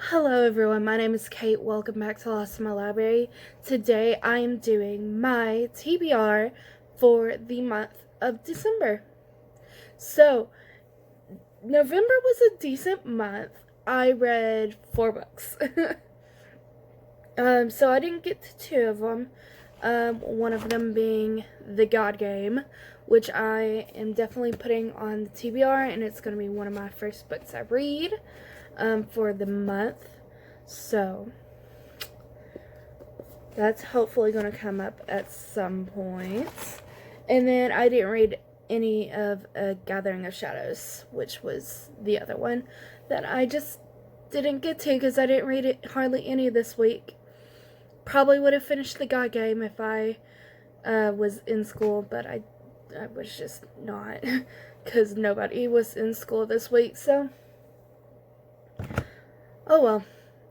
Hello everyone, my name is Kate. Welcome back to Lost in My Library. Today I am doing my TBR for the month of December. So, November was a decent month. I read 4 books. So I didn't get to 2 of them. One of them being The God Game, which I am definitely putting on the TBR, and it's going to be one of my first books I read for the month. So that's hopefully going to come up at some point. And then I didn't read any of A Gathering of Shadows, which was the other one that I just didn't get to because I didn't read it hardly any this week. Probably would have finished The God Game if I was in school, but I was just not because nobody was in school this week. So, oh well.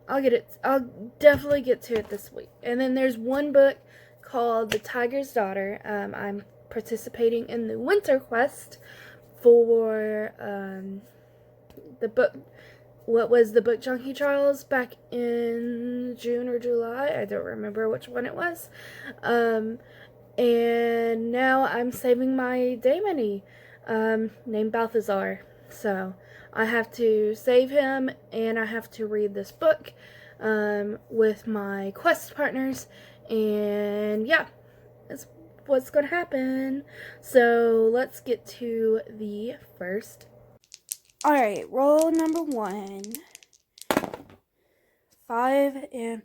I'll definitely get to it this week. And then there's one book called The Tiger's Daughter. I'm participating in the Winter Quest for the book. What was the Book Junkie Trials back in June or July? I don't remember which one it was. And now I'm saving my daemony named Balthazar. So I have to save him, and I have to read this book with my quest partners, and yeah, that's what's going to happen. So let's get to the first. Alright, roll number 1. 5 and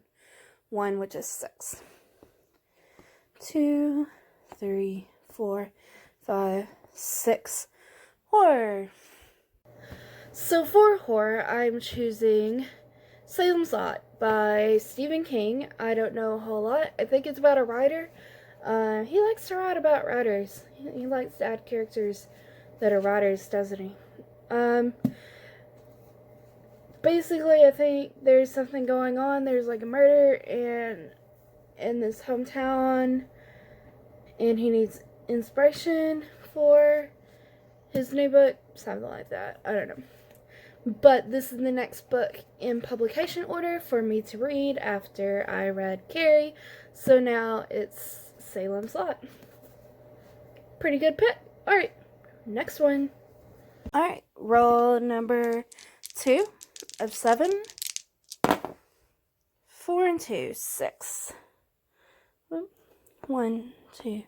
1, which is 6. 2, 3, 4, 5, 6. Horror. So for horror, I'm choosing Salem's Lot by Stephen King. I don't know a whole lot. I think it's about a writer. He likes to write about writers. He likes to add characters that are writers, doesn't he? Basically, I think there's something going on. There's like a murder in this hometown, and he needs inspiration for his new book, something like that. I don't know. But this is the next book in publication order for me to read after I read Carrie. So now it's Salem's Lot. Pretty good pick. Alright, next one. Alright, roll number 2 of 7. 4 and 2, 6. 1, 2,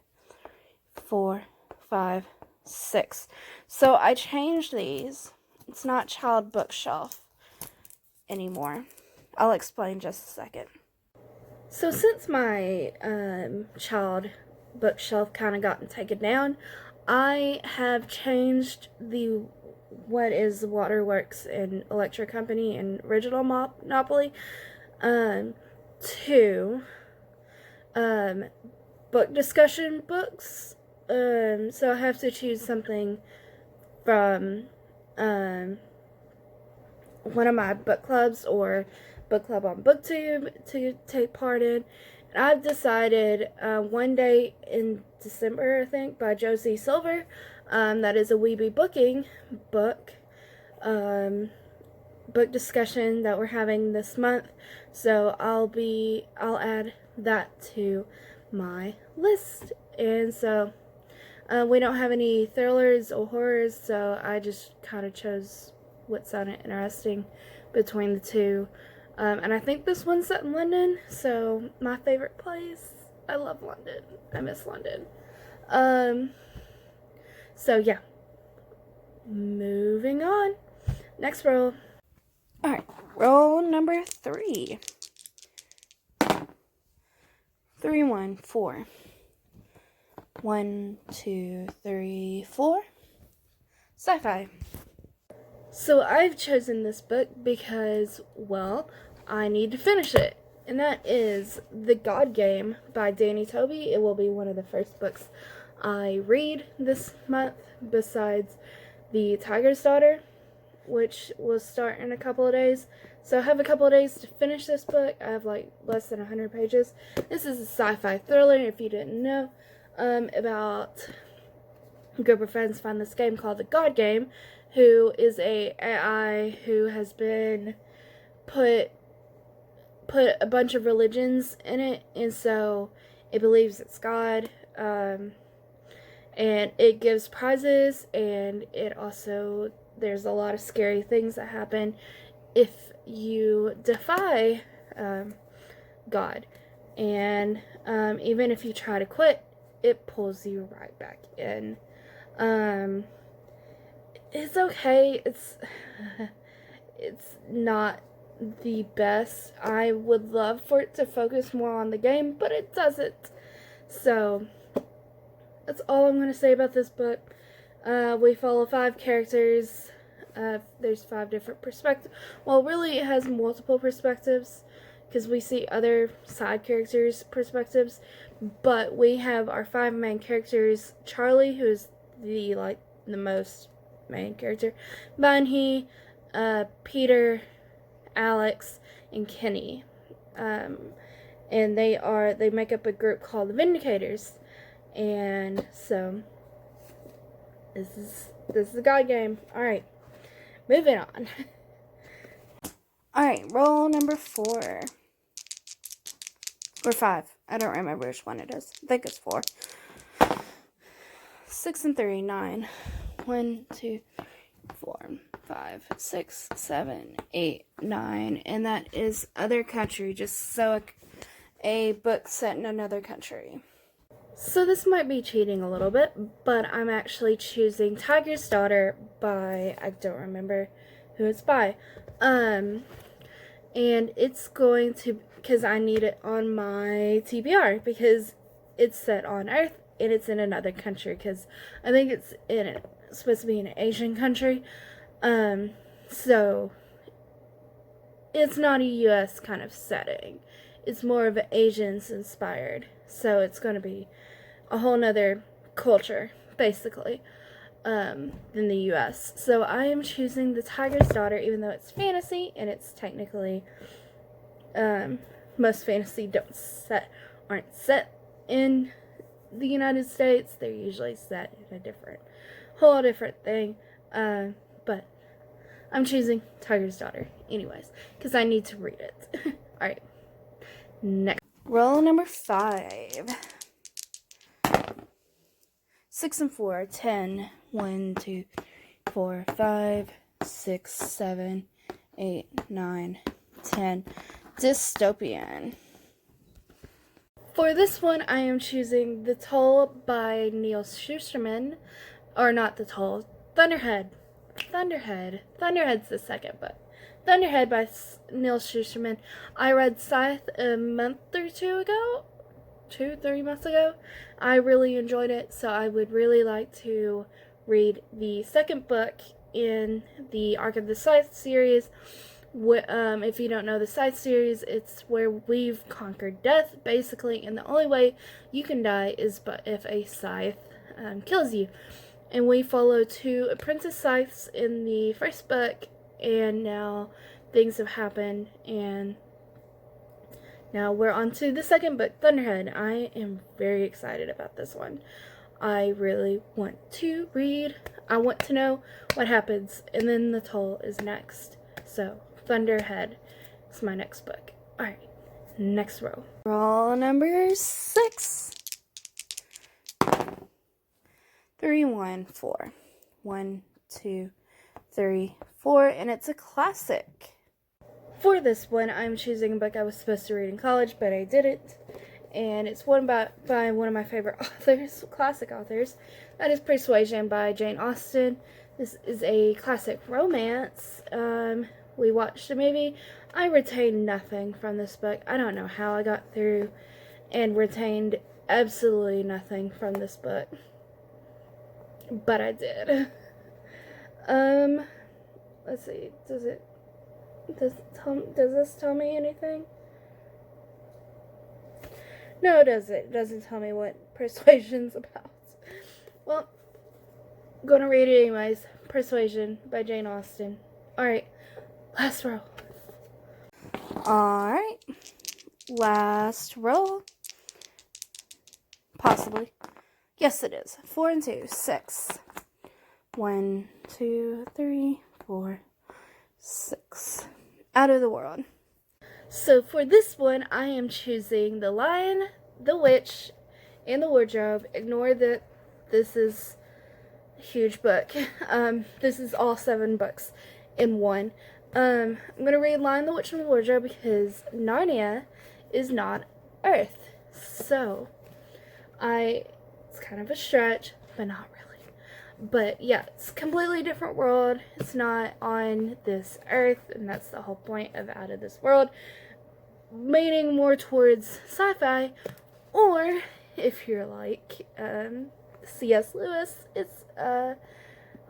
4, 5, 6. So I changed these. It's not child bookshelf anymore. I'll explain just a second. So since my child bookshelf kind of gotten taken down, I have changed the what is Waterworks and Electric Company and Original Monopoly to book discussion books. So I have to choose something from one of my book clubs or book club on BookTube to take part in. And I've decided One Day in December, I think, by Josie Silver. That is a Weeby Booking book discussion that we're having this month. So I'll add that to my list. And so we don't have any thrillers or horrors, so I just kind of chose what sounded interesting between the two. And I think this one's set in London, so my favorite place. I love London. I miss London. So yeah. Moving on. Next roll. Alright, roll number 3. 3, 1, 4. 1, 2, 3, 4. Sci-fi. So I've chosen this book because, well, I need to finish it. And that is The God Game by Danny Toby. It will be one of the first books I read this month, besides The Tiger's Daughter, which will start in a couple of days. So I have a couple of days to finish this book. I have like less than 100 pages. This is a sci-fi thriller, if you didn't know, about a group of friends find this game called The God Game, who is a AI who has been put a bunch of religions in it, and so it believes it's God, and it gives prizes, and it also, there's a lot of scary things that happen if you defy God, and even if you try to quit, it pulls you right back in. It's okay. It's not the best. I would love for it to focus more on the game, but it doesn't. So that's all I'm going to say about this book. We follow 5 characters. There's 5 different perspectives. Well, really, it has multiple perspectives because we see other side characters' perspectives. But we have our 5 main characters. Charlie, who is the most main character. Bunny, Peter, Alex, and Kenny. And they make up a group called the Vindicators. And so this is a God game. Alright. Moving on. Alright, roll number 4. Or 5. I don't remember which one it is. I think it's 4. 6 and 3, 9. 1, 2, 4, 5, 6, 7, 8, 9. And that is other country. Just so a book set in another country. So this might be cheating a little bit, but I'm actually choosing Tiger's Daughter by, I don't remember who it's by. And it's going to, because I need it on my TBR, because it's set on Earth, and it's in another country, because I think it's supposed to be an Asian country. So it's not a US kind of setting. It's more of an Asians inspired. So it's going to be a whole nother culture, basically, than the US. So I am choosing The Tiger's Daughter, even though it's fantasy, and it's technically, most fantasy aren't set in the United States. They're usually set in a whole different thing. But I'm choosing Tiger's Daughter anyways, because I need to read it. Alright. Next. Roll number 5. 6 and 4. 10. 1, 2, 4, 5, 6, 7, 8, 9, 10. Dystopian. For this one, I am choosing The Toll by Neil Shusterman. Or not The Toll. Thunderhead. Thunderhead's the second book. Thunderhead by Neil Shusterman. I read Scythe a month or 2 ago. 2-3 months ago. I really enjoyed it, so I would really like to read the second book in the Arc of the Scythe series. If you don't know the Scythe series, it's where we've conquered death, basically, and the only way you can die is if a scythe kills you. And we follow 2 apprentice scythes in the first book, and now things have happened, and now we're on to the second book, Thunderhead. I am very excited about this one. I really want to read. I want to know what happens, and then The Toll is next. So, Thunderhead is my next book. Alright, next row. Roll number 6. 3, 1, 4. 1, 2, 3, 4, and it's a classic. For this one, I'm choosing a book I was supposed to read in college, but I didn't. And it's one by one of my favorite authors, classic authors. That is Persuasion by Jane Austen. This is a classic romance. We watched a movie. I retained nothing from this book. I don't know how I got through and retained absolutely nothing from this book. But I did. Let's see. Does this tell me anything? No, it doesn't. It doesn't tell me what Persuasion's about. Well, I'm gonna read it anyways. Persuasion by Jane Austen. Alright, last row. Alright. Last row. Possibly. Yes, it is. 4 and 2. 6. 1, 2, 3, 4, 6. out of the world. So for this one, I am choosing The Lion, the Witch, and the Wardrobe. Ignore that this is a huge book. This is all 7 books in one. I'm going to read Lion, the Witch, and the Wardrobe because Narnia is not Earth. So, it's kind of a stretch, but not really. But yeah, it's a completely different world. It's not on this Earth, and that's the whole point of Out of This World. Leaning more towards sci-fi, or if you're like C.S. Lewis, it's a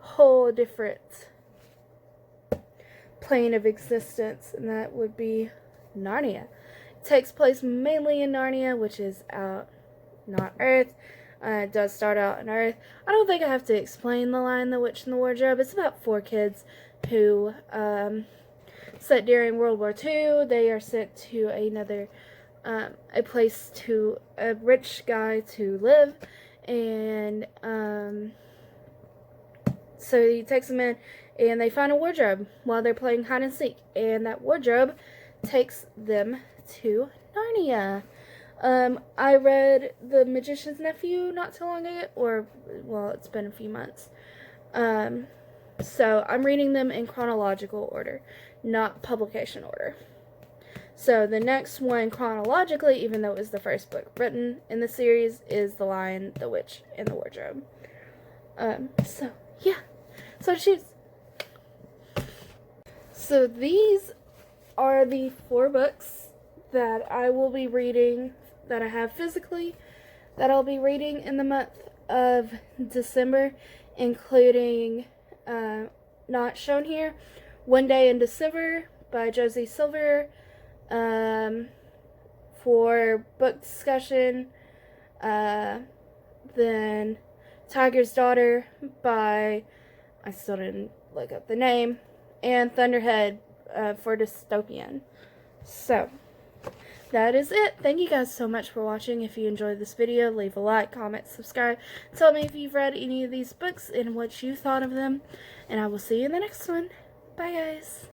whole different plane of existence, and that would be Narnia. It takes place mainly in Narnia, which is out, not Earth. It does start out on Earth. I don't think I have to explain The Lion, the Witch, and the Wardrobe. It's about 4 kids who, set during World War II, they are sent to another, a place to a rich guy to live, and, so he takes them in, and they find a wardrobe while they're playing hide and seek, and that wardrobe takes them to Narnia. I read The Magician's Nephew not too long ago, well, it's been a few months. So I'm reading them in chronological order, not publication order. So the next one chronologically, even though it was the first book written in the series, is The Lion, the Witch, and the Wardrobe. So yeah. So choose. So these are the 4 books that I will be reading, that I have physically, that I'll be reading in the month of December, including, not shown here, One Day in December by Josie Silver, for book discussion, then Tiger's Daughter by, I still didn't look up the name, and Thunderhead for dystopian. So, that is it. Thank you guys so much for watching. If you enjoyed this video, leave a like, comment, subscribe. Tell me if you've read any of these books and what you thought of them. And I will see you in the next one. Bye, guys.